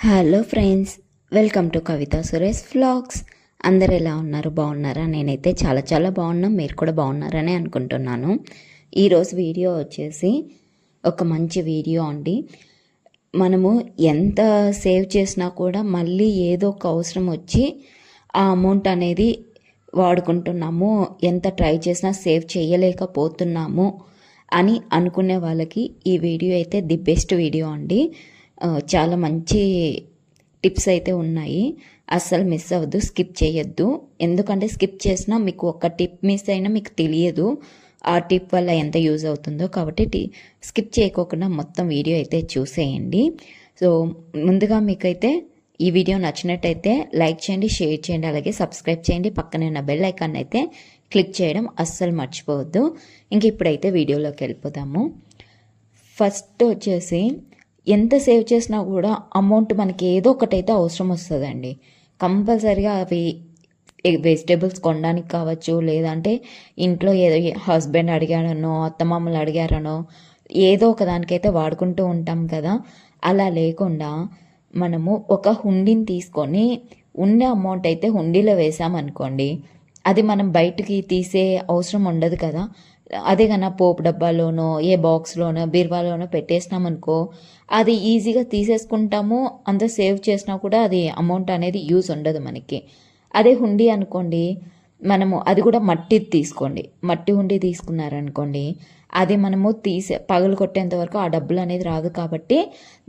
Hello friends, welcome to Kavitha Suresh vlogs. అందరు ఎలా ఉన్నారు? బాగున్నారా? నేనైతే చాలా చాలా బాగున్నా. మీరు కూడా బాగున్నారని అనుకుంటున్నాను. ఈరోజు వీడియో వచ్చేసి ఒక మంచి వీడియో అండి. మనము ఎంత సేవ్ చేసినా కూడా మళ్ళీ ఏదో ఒక అవసరం వచ్చి ఆ అమౌంట్ అనేది వాడుకుంటున్నాము, ఎంత ట్రై చేసినా సేవ్ చేయలేకపోతున్నాము అని అనుకునే వాళ్ళకి ఈ వీడియో అయితే ది బెస్ట్ వీడియో అండి. చాలా మంచి టిప్స్ అయితే ఉన్నాయి. అస్సలు మిస్ అవ్వద్దు, స్కిప్ చేయొద్దు. ఎందుకంటే స్కిప్ చేసినా మీకు ఒక టిప్ మిస్ అయినా మీకు తెలియదు ఆ టిప్ వల్ల ఎంత యూజ్ అవుతుందో. కాబట్టి స్కిప్ చేయకోకుండా మొత్తం వీడియో అయితే చూసేయండి. సో ముందుగా మీకైతే ఈ వీడియో నచ్చినట్టయితే లైక్ చేయండి, షేర్ చేయండి, అలాగే సబ్స్క్రైబ్ చేయండి. పక్కనే ఉన్న బెల్ ఐకాన్ అయితే క్లిక్ చేయడం అస్సలు మర్చిపోవద్దు. ఇంక ఇప్పుడైతే వీడియోలోకి వెళ్ళిపోదాము. ఫస్ట్ వచ్చేసి ఎంత సేవ్ చేసినా కూడా అమౌంట్ మనకి ఏదో ఒకటైతే అవసరం వస్తుందండి. కంపల్సరీగా అవి వెజిటేబుల్స్ కొనడానికి కావచ్చు, లేదంటే ఇంట్లో ఏదో హస్బెండ్ అడిగాడనో, అత్తమామలు అడిగారనో ఏదో ఒక దానికైతే వాడుకుంటూ ఉంటాం కదా. అలా లేకుండా మనము ఒక హుండీని తీసుకొని ఉన్న అమౌంట్ అయితే హుండీలో వేసామనుకోండి, అది మనం బయటికి తీసే అవసరం ఉండదు కదా. అదే కన్నా పోపు డబ్బాలోనో ఏ బాక్స్లోనో బీరువాలోనో పెట్టేసినామనుకో, అది ఈజీగా తీసేసుకుంటాము. అంత సేవ్ చేసినా కూడా అది అమౌంట్ అనేది యూజ్ ఉండదు మనకి. అదే హుండీ అనుకోండి, మనము అది కూడా మట్టిది తీసుకోండి, మట్టి హుండీ తీసుకున్నారనుకోండి, అది మనము పగలు కొట్టేంత వరకు ఆ డబ్బులు అనేది రాదు. కాబట్టి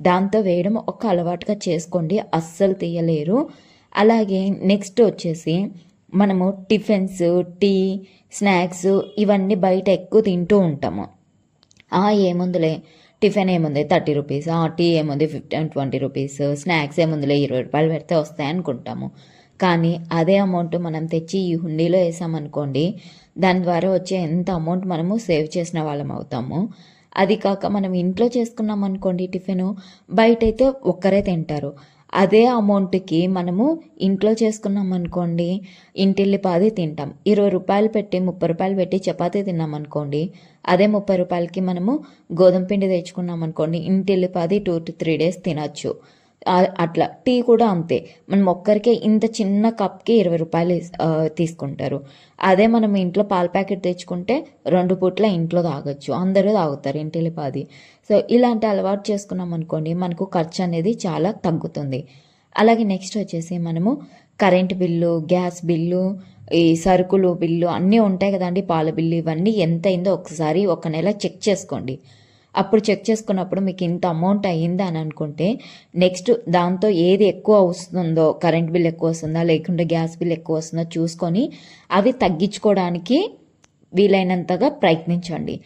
దాంతో వేయడం ఒక అలవాటుగా చేసుకోండి, అస్సలు తీయలేరు. అలాగే నెక్స్ట్ వచ్చేసి మనము టిఫిన్స్, టీ, స్నాక్స్ ఇవన్నీ బయట ఎక్కువ తింటూ ఉంటాము. ఏముందిలే టిఫిన్ ఏముంది 30 రూపీస్, టీ ఏముంది 15-20 రూపీస్, స్నాక్స్ ఏముందిలే 20 రూపాయలు పెడితే వస్తాయి అనుకుంటాము. కానీ అదే అమౌంట్ మనం తెచ్చి ఈ హుండీలో వేసామనుకోండి, దాని ద్వారా వచ్చే ఎంత అమౌంట్ మనము సేవ్ చేసిన వాళ్ళం అవుతాము. అది కాక మనం ఇంట్లో చేసుకున్నాం అనుకోండి టిఫిన్, బయట అయితే ఒక్కరే తింటారు. అదే అమౌంట్కి మనము ఇంట్లో చేసుకున్నాం అనుకోండి, ఇంటిల్లిపాది తింటాం. 20 రూపాయలు పెట్టి 30 రూపాయలు పెట్టి చపాతీ తిన్నాం అనుకోండి, అదే 30 రూపాయలకి మనము గోధుమ పిండి తెచ్చుకున్నాం అనుకోండి, ఇంటిల్లిపాది 2 to 3 days తినచ్చు. అట్లా టీ కూడా అంతే. మనం ఒక్కరికే ఇంత చిన్న కప్కి 20 రూపాయలు తీసుకుంటారు. అదే మనం ఇంట్లో పాల ప్యాకెట్ తెచ్చుకుంటే 2 పూట్ల ఇంట్లో తాగొచ్చు, అందరూ తాగుతారు ఇంటిల్లిపాది. సో ఇలాంటి అలవాటు చేసుకున్నాం అనుకోండి, మనకు ఖర్చు అనేది చాలా తగ్గుతుంది. అలాగే నెక్స్ట్ వచ్చేసి మనము కరెంట్ బిల్లు, గ్యాస్ బిల్లు, ఈ సరుకులు బిల్లు అన్నీ ఉంటాయి కదండి, పాల బిల్లు, ఇవన్నీ ఎంత అయిందో ఒకసారి ఒక నెల చెక్ చేసుకోండి. అప్పుడు చెక్ చేసుకున్నప్పుడు మీకు ఇంత అమౌంట్ అయ్యిందా అని అనుకుంటే, నెక్స్ట్ దాంతో ఏది ఎక్కువ వస్తుందో, కరెంట్ బిల్ ఎక్కువ వస్తుందా లేకుంటే గ్యాస్ బిల్ ఎక్కువ వస్తుందో చూసుకొని అవి తగ్గించుకోవడానికి వీలైనంతగా ప్రయత్నించండి.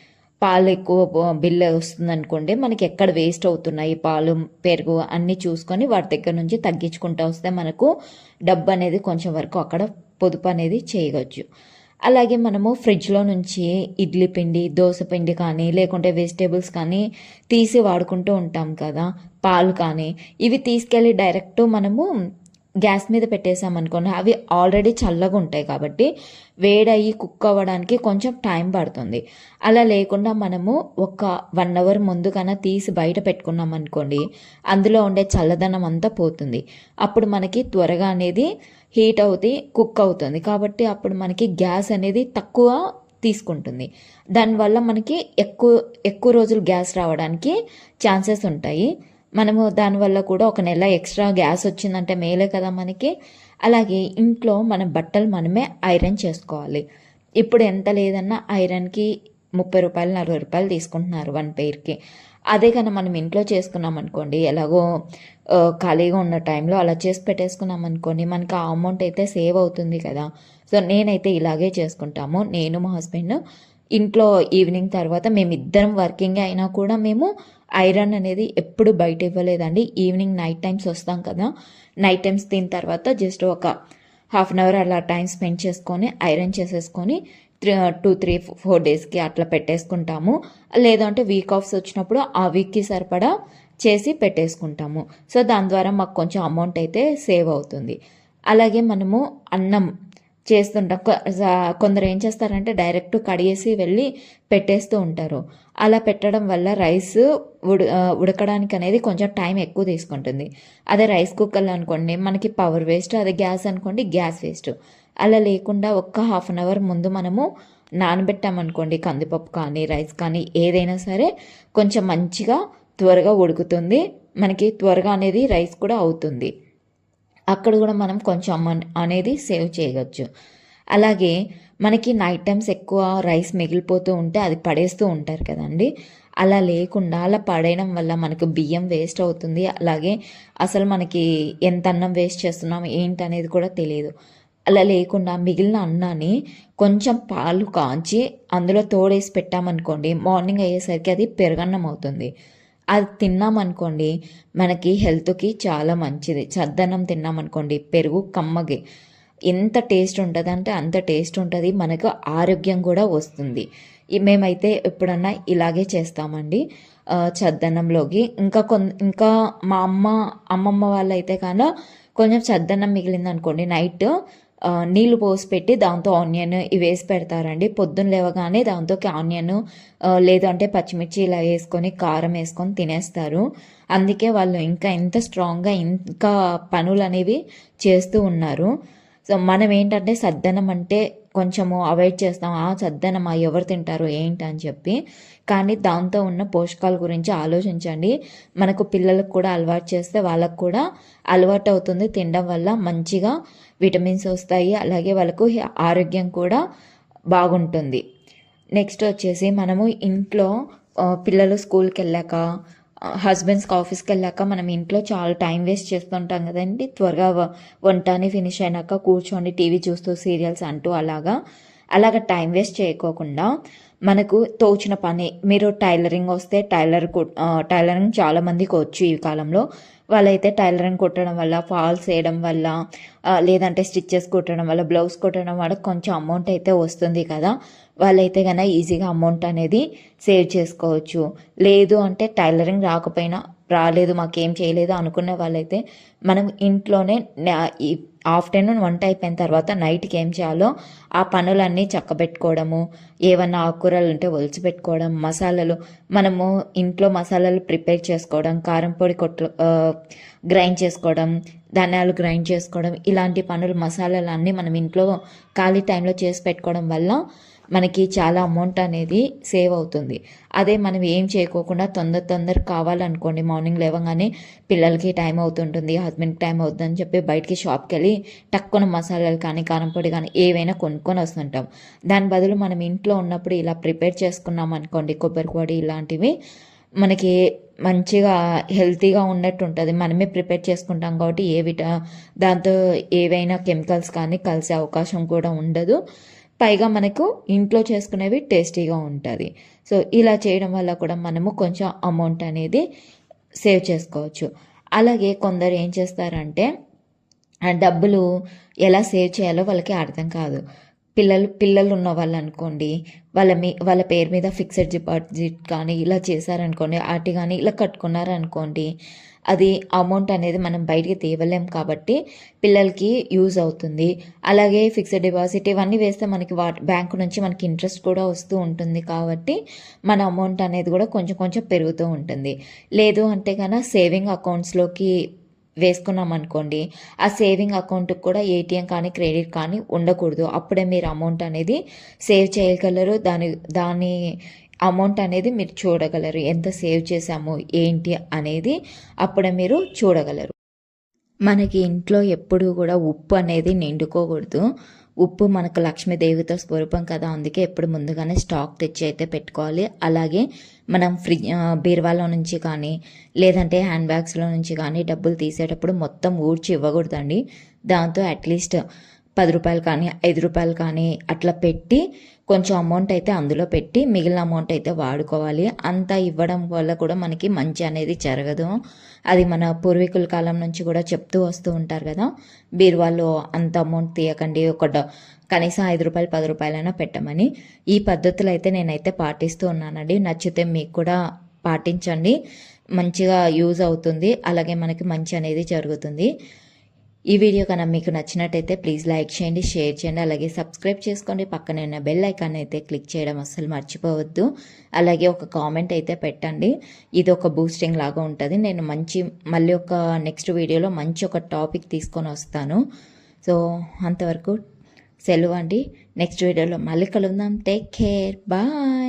పాలు ఎక్కువ బిల్ వస్తుంది అనుకోండి, మనకి ఎక్కడ వేస్ట్ అవుతున్నాయి పాలు, పెరుగు అన్నీ చూసుకొని వాటి దగ్గర నుంచి తగ్గించుకుంటూ వస్తే మనకు డబ్బు అనేది కొంచెం వరకు అక్కడ పొదుపు అనేది చేయవచ్చు. అలాగే మనము ఫ్రిడ్జ్లో నుంచి ఇడ్లీ పిండి, దోశ పిండి కానీ లేకుంటే వెజిటేబుల్స్ కానీ తీసి వాడుకుంటూ ఉంటాం కదా, పాలు కానీ, ఇవి తీసుకెళ్ళి డైరెక్ట్ మనము గ్యాస్ మీద పెట్టేసామనుకోండి, అవి ఆల్రెడీ చల్లగా ఉంటాయి కాబట్టి వేడయ్యి కుక్ అవ్వడానికి కొంచెం టైం పడుతుంది. అలా లేకుండా మనము ఒక 1 hour ముందు కన్నా తీసి బయట పెట్టుకున్నాం అనుకోండి, అందులో ఉండే చల్లదనం అంతా పోతుంది. అప్పుడు మనకి త్వరగా అనేది హీట్ అవుతుంది, కుక్ అవుతుంది. కాబట్టి అప్పుడు మనకి గ్యాస్ అనేది తక్కువ తీసుకుంటుంది. దానివల్ల మనకి ఎక్కువ ఎక్కువ రోజులు గ్యాస్ రావడానికి ఛాన్సెస్ ఉంటాయి. మనము దానివల్ల కూడా ఒక నెల ఎక్స్ట్రా గ్యాస్ వచ్చిందంటే మేలే కదా మనకి. అలాగే ఇంట్లో మన బట్టలు మనమే ఐరన్ చేసుకోవాలి. ఇప్పుడు ఎంత లేదన్నా ఐరన్కి 30 రూపాయలు 40 రూపాయలు తీసుకుంటున్నారు 1 పెయిర్కి. అదే కానీ మనం ఇంట్లో చేసుకున్నాం అనుకోండి, ఎలాగో ఖాళీగా ఉన్న టైంలో అలా చేసి పెట్టేసుకున్నాం అనుకోండి, మనకి ఆ అమౌంట్ అయితే సేవ్ అవుతుంది కదా. సో నేనైతే ఇలాగే చేసుకుంటాము. నేను మా హస్బెండ్ ఇంట్లో ఈవినింగ్ తర్వాత మేమిద్దరం వర్కింగ్ అయినా కూడా మేము ఐరన్ అనేది ఎప్పుడు బయట ఇవ్వలేదండి. ఈవినింగ్ నైట్ టైమ్స్ వస్తాం కదా, నైట్ టైమ్స్ తిన్న తర్వాత జస్ట్ ఒక 1/2 hour అలా టైం స్పెండ్ చేసుకొని ఐరన్ చేసేసుకొని 2-3-4 డేస్కి అట్లా పెట్టేసుకుంటాము. లేదంటే వీక్ ఆఫ్స్ వచ్చినప్పుడు ఆ వీక్కి సరిపడా చేసి పెట్టేసుకుంటాము. సో దాని ద్వారా మాకు కొంచెం అమౌంట్ అయితే సేవ్ అవుతుంది. అలాగే మనము అన్నం చేస్తుంటాం. కొందరు ఏం చేస్తారంటే డైరెక్ట్ కడిగేసి వెళ్ళి పెట్టేస్తూ ఉంటారు. అలా పెట్టడం వల్ల రైస్ ఉడకడానికి అనేది కొంచెం టైం ఎక్కువ తీసుకుంటుంది. అదే రైస్ కుక్కర్లో అనుకోండి మనకి పవర్ వేస్ట్, అదే గ్యాస్ అనుకోండి గ్యాస్ వేస్ట్. అలా లేకుండా ఒక్క హాఫ్ అన్ అవర్ ముందు మనము నానబెట్టామనుకోండి కందిపప్పు కానీ రైస్ కానీ ఏదైనా సరే కొంచెం మంచిగా త్వరగా ఉడుకుతుంది. మనకి త్వరగా అనేది రైస్ కూడా అవుతుంది. అక్కడ కూడా మనం కొంచెం అనేది సేవ్ చేయవచ్చు. అలాగే మనకి నైట్ టైమ్స్ ఎక్కువ రైస్ మిగిలిపోతూ ఉంటే అది పడేస్తూ ఉంటారు కదండి. అలా లేకుండా అలా పడేయడం వల్ల మనకు బియ్యం వేస్ట్ అవుతుంది. అలాగే అసలు మనకి ఎంత అన్నం వేస్ట్ చేస్తున్నాం ఏంటనేది కూడా తెలియదు. అలా లేకుండా మిగిలిన అన్నాన్ని కొంచెం పాలు కాంచి అందులో తోడేసి పెట్టామనుకోండి మార్నింగ్ అయ్యేసరికి అది పెరుగన్నం అవుతుంది. అది తిన్నామనుకోండి మనకి హెల్త్కి చాలా మంచిది. చద్దన్నం తిన్నామనుకోండి పెరుగు కమ్మగి ఎంత టేస్ట్ ఉంటుంది అంటే అంత టేస్ట్ ఉంటుంది. మనకు ఆరోగ్యం కూడా వస్తుంది. మేమైతే ఎప్పుడన్నా ఇలాగే చేస్తామండి చద్దన్నంలోకి. ఇంకా మా అమ్మమ్మ వాళ్ళైతే కానీ కొంచెం చద్దన్నం మిగిలింది అనుకోండి నైట్ నీళ్లు పోసి పెట్టి దాంతో ఆనియన్ ఇవి వేసి పెడతారండి. పొద్దున్న లేవగానే దాంతో ఆనియన్ లేదు అంటే పచ్చిమిర్చి ఇలా వేసుకొని కారం వేసుకొని తినేస్తారు. అందుకే వాళ్ళు ఇంకా ఎంత స్ట్రాంగ్గా ఇంకా పనులు అనేవి చేస్తూ ఉన్నారు. సో మనం ఏంటంటే సద్దన్నం అంటే కొంచెము అవాయిడ్ చేస్తాం. సద్దన్నం ఎవరు తింటారు ఏంటి అని చెప్పి. కానీ దాంతో ఉన్న పోషకాల గురించి ఆలోచించండి. మనకు పిల్లలకు కూడా అలవాటు చేస్తే వాళ్ళకు కూడా అలవాటు అవుతుంది. తినడం వల్ల మంచిగా విటమిన్స్ వస్తాయి. అలాగే వాళ్ళకు ఆరోగ్యం కూడా బాగుంటుంది. నెక్స్ట్ వచ్చేసి మనము ఇంట్లో పిల్లలు స్కూల్కి వెళ్ళాక హస్బెండ్స్కి ఆఫీస్కి వెళ్ళాక మనం ఇంట్లో చాలా టైం వేస్ట్ చేస్తుంటాం కదండి. త్వరగా వంటని ఫినిష్ అయినాక కూర్చొని టీవీ చూస్తూ సీరియల్స్ అంటూ అలాగ టైం వేస్ట్ చేయకోకుండా మనకు తోచిన పని మీరు టైలరింగ్ వస్తే టైలరింగ్ చాలామందికి వచ్చు ఈ కాలంలో. వాళ్ళైతే టైలరింగ్ కుట్టడం వల్ల ఫాల్స్ వేయడం వల్ల లేదంటే స్టిచ్చెస్ కుట్టడం వల్ల బ్లౌజ్ కుట్టడం వల్ల కొంచెం అమౌంట్ అయితే వస్తుంది కదా. వాళ్ళైతే కన్నా ఈజీగా అమౌంట్ అనేది సేవ్ చేసుకోవచ్చు. లేదు అంటే టైలరింగ్ రాలేదు మాకేం చేయలేదు అనుకునే వాళ్ళైతే మనం ఇంట్లోనే ఆఫ్టర్నూన్ వంట అయిపోయిన తర్వాత నైట్కి ఏం చేయాలో ఆ పనులన్నీ చక్కబెట్టుకోవడము, ఏమన్నా ఆకుకూరలు ఉంటే ఒలిచి పెట్టుకోవడం, మసాలాలు మనము ఇంట్లో మసాలాలు ప్రిపేర్ చేసుకోవడం, కారం పొడి గ్రైండ్ చేసుకోవడం, ధనియాలు గ్రైండ్ చేసుకోవడం, ఇలాంటి పనులు మసాలాలు అన్నీ మనం ఇంట్లో ఖాళీ టైంలో చేసి పెట్టుకోవడం వల్ల మనకి చాలా అమౌంట్ అనేది సేవ్ అవుతుంది. అదే మనం ఏం చేయకోకుండా తొందర కావాలనుకోండి మార్నింగ్ లేవగానే పిల్లలకి టైం అవుతుంటుంది, హస్బెండ్కి టైం అవుతుందని చెప్పి బయటికి షాప్కి వెళ్ళి టక్కున మసాలాలు కానీ కారం పొడి కానీ ఏవైనా కొనుక్కొని వస్తుంటాం. దాని బదులు మనం ఇంట్లో ఉన్నప్పుడు ఇలా ప్రిపేర్ చేసుకున్నాం అనుకోండి కొబ్బరి పొడి ఇలాంటివి మనకి మంచిగా హెల్తీగా ఉన్నట్టు ఉంటుంది. మనమే ప్రిపేర్ చేసుకుంటాం కాబట్టి దాంతో ఏవైనా కెమికల్స్ కానీ కలిసే అవకాశం కూడా ఉండదు. పైగా మనకు ఇంట్లో చేసుకునేవి టేస్టీగా ఉంటుంది. సో ఇలా చేయడం వల్ల కూడా మనము కొంచెం అమౌంట్ అనేది సేవ్ చేసుకోవచ్చు. అలాగే కొందరు ఏం చేస్తారంటే డబ్బులు ఎలా సేవ్ చేయాలో వాళ్ళకి అర్థం కాదు. పిల్లలు ఉన్న వాళ్ళు అనుకోండి వాళ్ళ పేరు మీద ఫిక్స్డ్ డిపాజిట్ కానీ ఇలా చేశారనుకోండి, ఆటి కానీ ఇలా కట్టుకున్నారనుకోండి, అది అమౌంట్ అనేది మనం బయటికి తీయలేం కాబట్టి పిల్లలకి యూజ్ అవుతుంది. అలాగే ఫిక్స్డ్ డిపాజిట్ ఇవన్నీ వేస్తే మనకి బ్యాంకు నుంచి మనకి ఇంట్రెస్ట్ కూడా వస్తూ ఉంటుంది కాబట్టి మన అమౌంట్ అనేది కూడా కొంచెం పెరుగుతూ ఉంటుంది. లేదు అంటే కన్నా సేవింగ్ అకౌంట్స్లోకి వేసుకున్నాం అనుకోండి, ఆ సేవింగ్ అకౌంట్కి కూడా ఏటీఎం కానీ క్రెడిట్ కానీ ఉండకూడదు. అప్పుడే మీరు అమౌంట్ అనేది సేవ్ చేయగలరు. దాని అమౌంట్ అనేది మీరు చూడగలరు. ఎంత సేవ్ చేసాము ఏంటి అనేది అప్పుడే మీరు చూడగలరు. మనకి ఇంట్లో ఎప్పుడూ కూడా ఉప్పు అనేది నిండుకోకూడదు. ఉప్పు మనకు లక్ష్మీదేవితో స్వరూపం కదా, అందుకే ఎప్పుడు ముందుగానే స్టాక్ తెచ్చి అయితే పెట్టుకోవాలి. అలాగే మనం బీరువాలో నుంచి కానీ లేదంటే హ్యాండ్ బ్యాగ్స్లో నుంచి కానీ డబ్బులు తీసేటప్పుడు మొత్తం ఊడ్చి ఇవ్వకూడదండి. దాంతో అట్లీస్ట్ 10 రూపాయలు కానీ 5 రూపాయలు కానీ అట్లా పెట్టి కొంచెం అమౌంట్ అయితే అందులో పెట్టి మిగిలిన అమౌంట్ అయితే వాడుకోవాలి. అంతా ఇవ్వడం వల్ల కూడా మనకి మంచి అనేది జరగదు. అది మన పూర్వీకుల కాలం నుంచి కూడా చెప్తూ వస్తూ ఉంటారు కదా, బీరువాలో అంత అమౌంట్ తీయకండి, కనీసం 5 రూపాయలు 10 రూపాయలైనా పెట్టమని. ఈ పద్ధతులు అయితే నేనైతే పాటిస్తూ ఉన్నానండి. నచ్చితే మీకు కూడా పాటించండి, మంచిగా యూజ్ అవుతుంది. అలాగే మనకి మంచి అనేది జరుగుతుంది. ఈ వీడియో కనుక మీకు నచ్చినట్టయితే ప్లీజ్ లైక్ చేయండి, షేర్ చేయండి, అలాగే సబ్స్క్రైబ్ చేసుకోండి. పక్కనే ఉన్న బెల్ ఐకాన్ అయితే క్లిక్ చేయడం అస్సలు మర్చిపోవద్దు. అలాగే ఒక కామెంట్ అయితే పెట్టండి. ఇది ఒక బూస్టింగ్ లాగా ఉంటుంది. నేను మళ్ళీ ఒక నెక్స్ట్ వీడియోలో మంచి ఒక టాపిక్ తీసుకొని వస్తాను. సో అంతవరకు సెలవు అండి. నెక్స్ట్ వీడియోలో మళ్ళీ కలుద్దాం. Take care, bye.